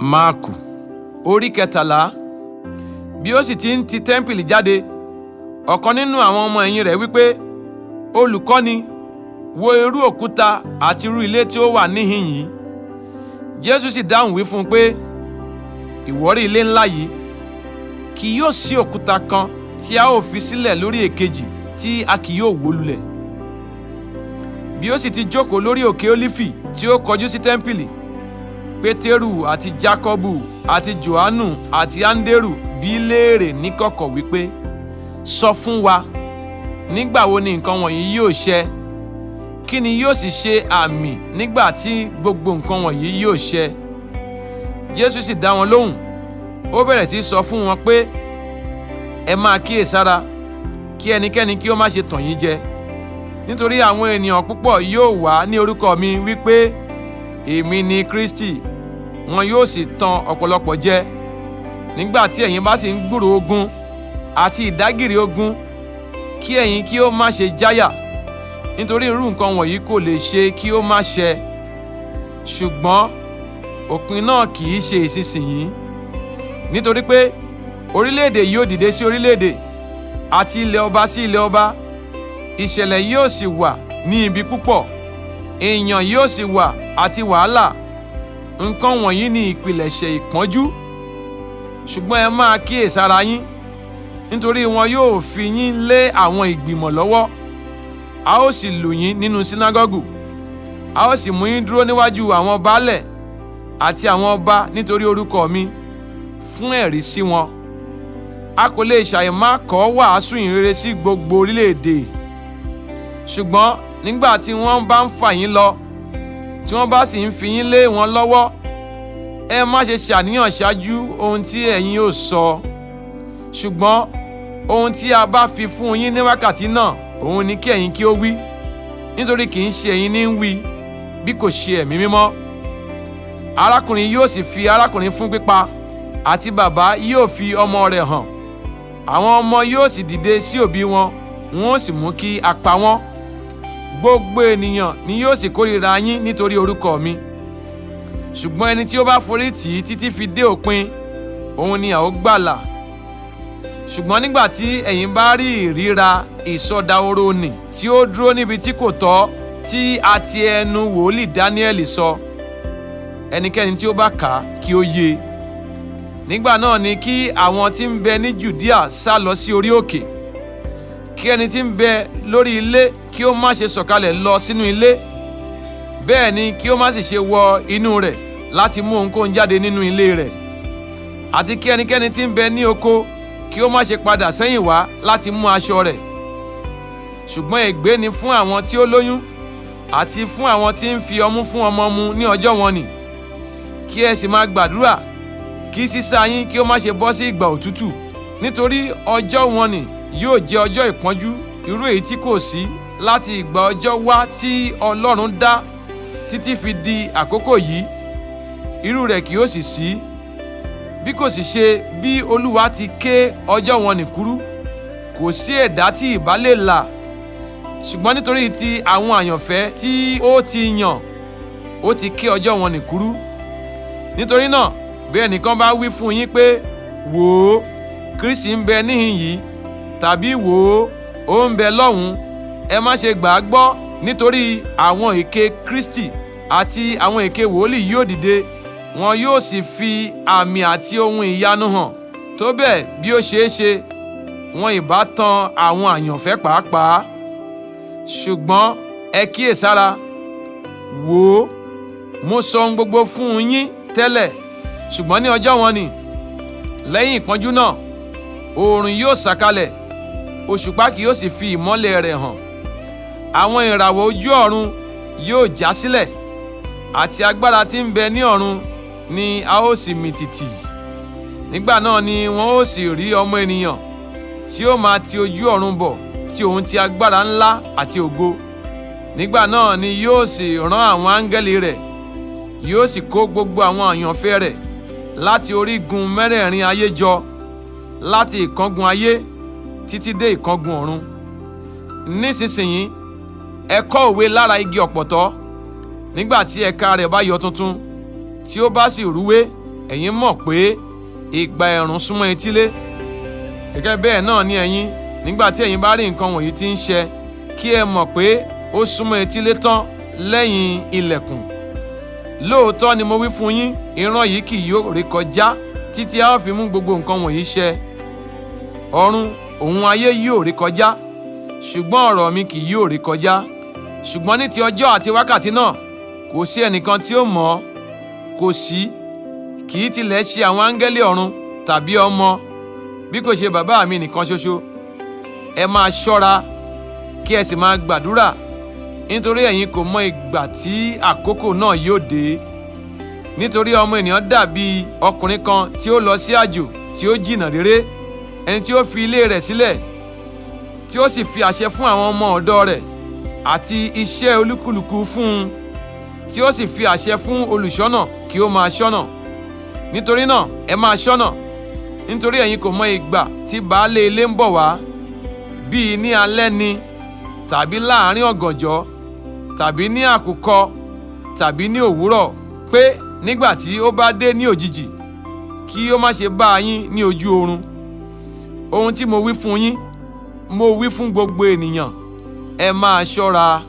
Marku orí Ketala. Bí ó sì ti ń ti tẹ́ḿpìlì jáde, ọ̀kan nínú àwọn ọmọ ẹ̀yìn rẹ̀ wípé, Olùkọ́ni, wo irú òkúta àti irú ilé tí ó wà níhìn yìí. Jésù sì dáhùn wí fún un pé, ìwọ rí ilé ńlá yìí, kì yóò sí òkúta kan tí a ó fi sílẹ̀ lórí èkejì tí a kì yóò wó lulẹ̀. Bí ó sì ti jókòó lórí òkè Ólífì tí ó kọjú sí tẹ́ḿpìlì, Pétérù àti Jákọ́bù àti Jòhánù àti Áńdérù bi léèrè níkọ̀kọ̀ wípé, sọ fún wa, nígbà wo ni nǹkan wọ̀nyí yóò ṣẹ? Kí ni yóò sì ṣe àmì nígbà tí gbogbo nǹkan wọ̀nyí yóò ṣẹ? Jésù sì dá wọn lóhùn, ó bẹ̀rẹ̀ sí sọ fún wọn pé, ẹ máa kíyèsára, kí ẹnikẹ́ni kí ó má ṣe tàn yín jẹ. Nítorí àwọn ènìyàn púpọ̀ yóò wá ní orúkọ mi wípé, èmi ni Kristi, wọn yóò sì tàn ọ̀pọ̀lọpọ̀ jẹ. Nígbà tí ẹ̀yin bá sì ń gbúròó ogun àti ìdágìrì ogun, kí ẹ̀yin kí ó má ṣe jáyà, nítorí irú nǹkan wọ̀nyí kò lè ṣe kí ó má ṣẹ. Ṣùgbọ́n òpin náà kì í ṣe ìsinsìnyí. Nítorí pé orílẹ̀-èdè yóò dìde sí orílẹ̀-èdè, àti ilẹ̀ ọba sí ilẹ̀ ọba. Ìṣẹ̀lẹ̀ yóò sì wà ní ibi púpọ̀, èèyàn yóò sì wà àti wàhálà. Nǹkan wọ̀nyí ni ìpilẹ̀ṣẹ̀ ìpọ́njú. Ṣùgbọ́n ẹ máa kíyèsára yín, nítorí wọn yóò fi yín lé àwọn ìgbìmọ̀ lọ́wọ́. A ó sì lù yín nínú sínágọ́gù. A ó sì mú yín dúró níwájú àwọn baálẹ̀ àti àwọn ọba nítorí orúkọ mi, fún ẹ̀rí sí wọn. A kò lè ṣàìmá kọ́ wàásù ìhìnrere sí gbogbo orílẹ̀-èdè. Ṣùgbọ́n nígbà tí wọ́n bá ń fà yín lọ, tí wọ́n bá sì ń fi yín lé wọn lọ́wọ́, ẹ má ṣe ṣàníyàn ṣáájú ohun tí ẹ̀yin yóò sọ. Ṣùgbọ́n ohun tí a bá fi fún yín ní wákàtí náà, òun ni kí ẹ̀yin kí ó wí, nítorí kì í ṣe ẹ̀yin ní ń wí, bí kò ṣe Ẹ̀mí Mímọ́. Arákùnrin yóò sì fi arákùnrin fún pípa, àti bàbá yóò fi ọmọ rẹ̀ hàn. Àwọn ọmọ yóò sì dìde sí òbí wọn, wọn ó sì mú kí a pa wọ́n. Gbogbo ènìyàn ni yóò sì kórìíra yín nítorí orúkọ mi. Ṣùgbọ́n ẹni tí ó bá forí tì í títí fi dé òpin, òun ni a ó gbàlà. Ṣùgbọ́n nígbà tí ẹ̀yin bá rí ìríra ìsọdahoro nì tí ó dúró níbi tí kò tọ́, tí a ti ẹnu wòlíì Dáníẹ́lì sọ, ẹnikẹ́ni tí ó bá kà á kí ó yé. Nígbà náà ni kí àwọn tí ń bẹ ní Jùdíà sá lọ sí orí òkè. Kí ẹni tí ń bẹ lórí ilé kí ó má ṣe sọ̀kalẹ̀ lọ sínú ilé, bẹ́ẹ̀ ni kí ó má sì ṣe wọ inú rẹ̀ láti mú ohunkóhun jáde nínú ilé rẹ̀. Àti kí ẹnikẹ́ni tí ń bẹ ní oko kí ó má ṣe padà sẹ́yìn wá láti mú aṣọ rẹ̀. Ṣùgbọ́n ègbé ni fún àwọn tí ó lóyún àti fún àwọn tí ń fi ọmú fún ọmọ mu ní ọjọ́ wọn nì. Kí ẹ sì máa gbàdúrà, kí sísá yín kí ó má ṣe bọ́ sí ìgbà òtútù, nítorí ọjọ́ wọn nì yóò jẹ́ ọjọ́ ìpọ́njú, irú èyí tí kò sí láti ìgbà ọjọ́ wá tí Ọlọ́run dá títí fi di àkókò yìí. Irú rẹ̀ kì yóò sì sí, bí kò sì ṣe bí Olúwa ti ké ọjọ́ wọn nì kúrú. Kò sí ẹ̀dá tí ìbá lè là. Ṣùgbọ́n nítorí ti àwọn àyànfẹ́ tí ó ti yàn, ó ti ké ọjọ́ wọn nì kúrú. Nítorí náà, bí ẹnìkan bá wí fún yín pé, wò ó, Kristi ń bẹ níhìn yìí, tàbí wò ó, ó ń bẹ lọ́hùn, ẹ má ṣe gbà á gbọ́, nítorí àwọn èké Kristi àti àwọn èké wòlíì yóò dìde, wọn yóò sì fi àmì àti ohun ìyanu hàn, tó bẹ́ẹ̀ bí ó ṣeé ṣe, wọn ìbá tan àwọn àyànfẹ́ pàápàá. Ṣùgbọ́n ẹ kíyèsára, wò ó, mo sọ ohun gbogbo fún yín tẹ́lẹ̀. Ṣùgbọ́n ní ọjọ́ wọn nì, lẹ́yìn ìpọ́njú náà, oòrùn yóò sàkalẹ̀, òṣùpá kì yóò sì fi ìmọ́lẹ̀ rẹ̀ hàn. Àwọn ìràwọ̀ ojú ọ̀run yóò já sílẹ̀, àti agbára tí ń bẹ ní ọ̀run ni a ó sì mì tìtì. Nígbà náà ni wọn ó sì rí Ọmọ Ènìyàn tí ó máa ti ojú ọ̀run bọ̀, tí òun ti agbára ńlá àti ògo. Nígbà náà ni yóò sì rán àwọn áńgẹ́lì rẹ̀, yóò sì kó gbogbo àwọn àyànfẹ́ rẹ̀ láti orígun mẹ́rẹ̀ẹ̀rin ayé jọ, láti ìkángun ayé títí dé ìkángun ọ̀run. Nísinsìnyí, ẹ kọ́ òwe lára igi ọ̀pọ̀tọ́. Nígbà tí ẹ̀ka rẹ̀ bá yọ tuntun, tí ó bá sì rúwé, ẹ̀yin mọ̀ pé ìgbà ẹ̀rùn súnmọ́ etílé. Gẹ́gẹ́ bẹ́ẹ̀ náà ni ẹ̀yin, nígbà tí ẹ̀yin bá rí nǹkan wọ̀nyí tí ń ṣẹ, kí ẹ mọ̀ pé ó súnmọ́ etílé tán lẹ́yìn ilẹ̀kùn. Lóòótọ́ ni mo wí fún yín, ìran yìí kì yóò rékọjá títí a ó fi mú gbogbo nǹkan wọ̀nyí ṣẹ. Ọ̀run òun ayé yóò rékọjá, ṣùgbọ́n ọ̀rọ̀ mi kì yóò rékọjá. Ṣùgbọ́n ní ti ọjọ́ àti wákàtí náà, kò sí ẹnìkan tí ó mọ̀ ọ́, kò sí, kì í tilẹ̀ ṣe àwọn áńgẹ́lì ọ̀run tàbí ọmọ, bí kò ṣe bàbá mi nìkan ṣoṣo. Ẹ máa ṣọ́ra, kí ẹ sì máa gbàdúrà, nítorí ẹ̀yin kò mọ ìgbà tí àkókò náà yóò dé. Nítorí ọmọ ènìyàn dàbí ọkùnrin kan tí ó lọ sí àjò tí ó jìnnà réré, ẹni tí ó fi ilé rẹ̀ sílẹ̀, tí ó sì fi àṣẹ fún àwọn ọmọ ọ̀dọ̀ rẹ̀ àti iṣẹ́ olúkúlùkù fún un, tí ó sì fi àṣẹ fún olùṣọ́nà kí ó máa ṣọ́nà. Nítorí náà ẹ máa ṣọ́nà, nítorí ẹ̀yin kò mọ ìgbà tí baálé ilé ń bọ̀ wá, bíi ní alẹ́ ni, tàbí láàrin ọ̀gànjọ́, tàbí ní àkùkọ, tàbí ní òwúrọ̀, pé nígbà tí ó bá dé ní òjijì, kí ó má ṣe bá yín ní ojú oorun. Ohun tí mo wí fún yín, mo wí fún gbogbo ènìyàn, ẹ máa ṣọ́ra.